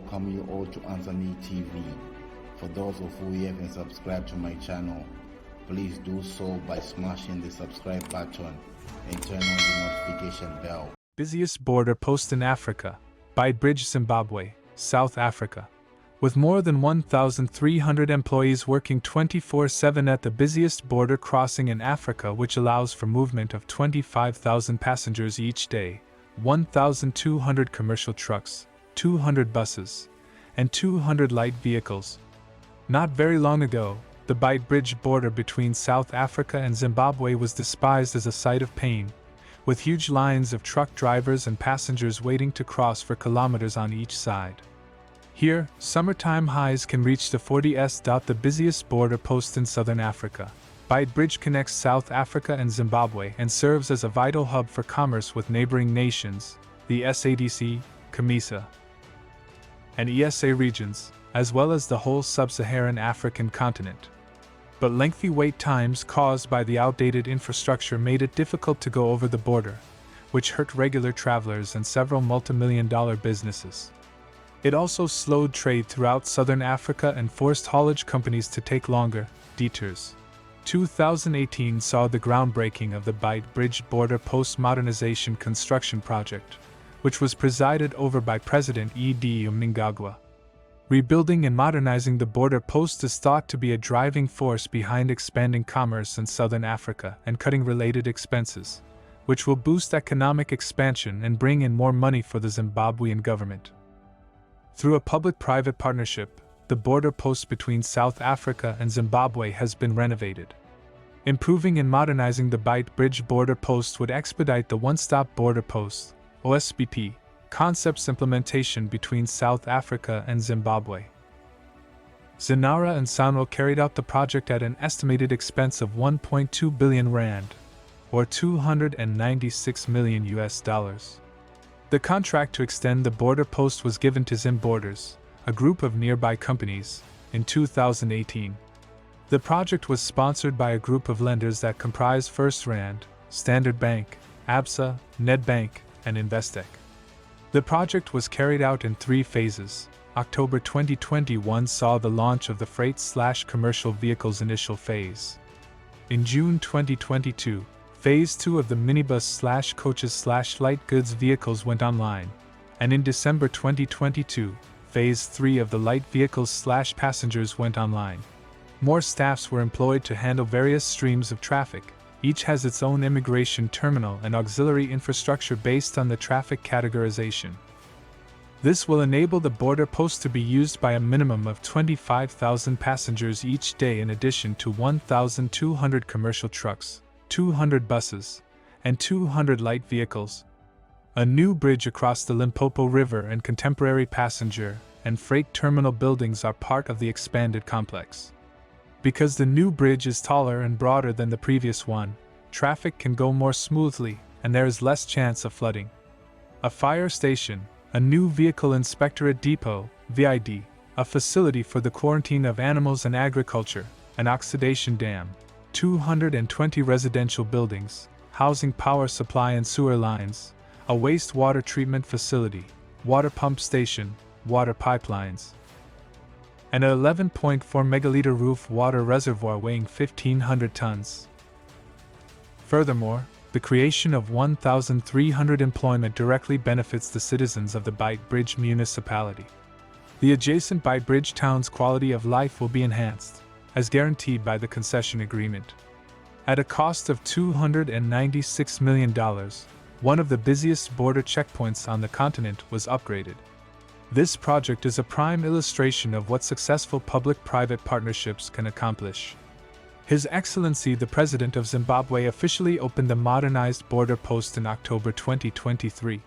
welcome you all to Answer Me TV. For those of you who haven't subscribed to my channel, please do so by smashing the subscribe button and turn on the notification bell. Busiest border post in Africa, Beitbridge, Zimbabwe, South Africa. With more than 1,300 employees working 24/7 at the busiest border crossing in Africa, which allows for movement of 25,000 passengers each day, 1,200 commercial trucks, 200 buses, and 200 light vehicles. Not very long ago, the Beitbridge border between South Africa and Zimbabwe was despised as a sight of pain, with huge lines of truck drivers and passengers waiting to cross for kilometers on each side. Here, summertime highs can reach the 40s. The busiest border post in southern Africa, Beitbridge connects South Africa and Zimbabwe and serves as a vital hub for commerce with neighboring nations, the SADC, COMESA, and ESA regions, as well as the whole sub-Saharan African continent. But lengthy wait times caused by the outdated infrastructure made it difficult to go over the border, which hurt regular travelers and several multi-million-dollar businesses. It also slowed trade throughout southern Africa and forced haulage companies to take longer detours. 2018 saw the groundbreaking of the Beitbridge Border Post Modernization construction project, which was presided over by President Edi Mnangagwa. Rebuilding and modernizing the border post is thought to be a driving force behind expanding commerce in southern Africa and cutting related expenses, which will boost economic expansion and bring in more money for the Zimbabwean government. Through a public-private partnership, the border post between South Africa and Zimbabwe has been renovated. Improving and modernizing the Beitbridge border post would expedite the one-stop border post, OSBP, concept's implementation between South Africa and Zimbabwe. Zinara and Sanwo carried out the project at an estimated expense of 1.2 billion rand, or $296 million. The contract to extend the border post was given to Zimborders, a group of nearby companies, in 2018. The project was sponsored by a group of lenders that comprise First Rand, Standard Bank, ABSA, Nedbank, and Investec. The project was carried out in 3 phases. October 2021 saw the launch of the freight/commercial vehicles initial phase. In June 2022, Phase 2 of the minibus/coaches/light goods vehicles went online, and in December 2022, Phase 3 of the light vehicles/passengers went online. More staffs were employed to handle various streams of traffic. Each has its own immigration terminal and auxiliary infrastructure based on the traffic categorization. This will enable the border post to be used by a minimum of 25,000 passengers each day in addition to 1,200 commercial trucks, 200 buses, and 200 light vehicles. A new bridge across the Limpopo River and contemporary passenger and freight terminal buildings are part of the expanded complex. Because the new bridge is taller and broader than the previous one, traffic can go more smoothly and there is less chance of flooding. A fire station, a new vehicle inspectorate depot, VID, a facility for the quarantine of animals and agriculture, an oxidation dam, 220 residential buildings, housing power supply and sewer lines, a wastewater treatment facility, water pump station, water pipelines, and an 11.4 megaliter roof water reservoir weighing 1,500 tons. Furthermore, the creation of 1,300 employment directly benefits the citizens of the Beitbridge municipality. The adjacent Beitbridge town's quality of life will be enhanced, as guaranteed by the concession agreement. At a cost of $296 million, one of the busiest border checkpoints on the continent was upgraded. This project is a prime illustration of what successful public-private partnerships can accomplish. His Excellency the President of Zimbabwe officially opened the modernized border post in October 2023.